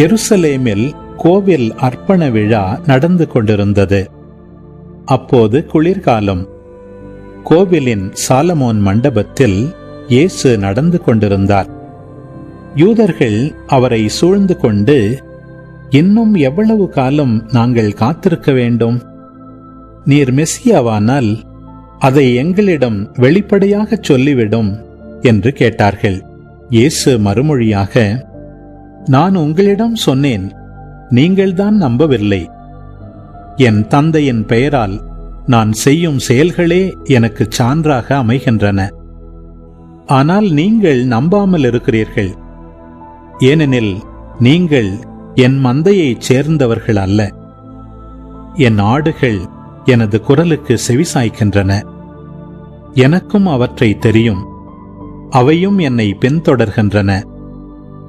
எருசலேமில் கோவில் அர்ப்பண விழா நடந்து கொண்டிருந்தது. அப்போது குளிர்காலம். கோவிலின் சாலமோன் மண்டபத்தில் இயேசு நடந்து கொண்டிருந்தார். யூதர்கள் அவரை சூழ்ந்து கொண்டு, இன்னும் எவ்வளவு காலம் நாங்கள் காத்திருக்க வேண்டும்? நீர் மெசியாவானால் அதை எங்களிடம் வெளிப்படையாக சொல்லிவிடும் என்று கேட்டார்கள். இயேசு மறுமொழியாக, நான் உங்களிடம் சொன்னேன், நீங்கள்தான் நம்பவில்லை. என் தந்தையின் பெயரால் நான் செய்யும் செயல்களே எனக்கு சான்றாக அமைகின்றன. ஆனால் நீங்கள் நம்பாமல் இருக்கிறீர்கள். ஏனெனில் நீங்கள் என் மந்தையைச் சேர்ந்தவர்கள் அல்ல. என் ஆடுகள் எனது குரலுக்கு செவிசாய்க்கின்றன. எனக்கும் அவற்றை தெரியும். அவையும் என்னை பின்தொடர்கின்றன.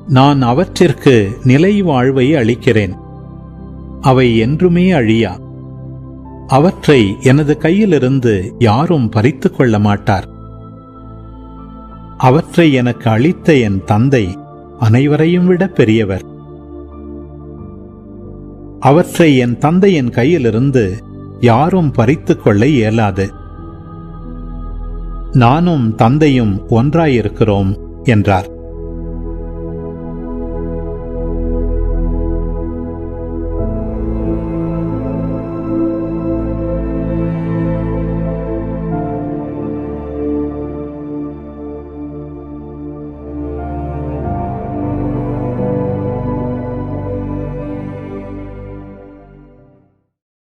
நான் அவற்றிற்கு நிலை வாழ்வை அளிக்கிறேன். அவை என்றுமே அழியா. அவற்றை எனது கையிலிருந்து யாரும் பறித்துக் கொள்ள மாட்டார். அவற்றை எனக்கு அளித்த என் தந்தை அனைவரையும் விட பெரியவர். அவற்றை என் தந்தையின் கையிலிருந்து யாரும் பறித்துக் கொள்ள இயலாது. நானும் தந்தையும் ஒன்றாயிருக்கிறோம் என்றார்.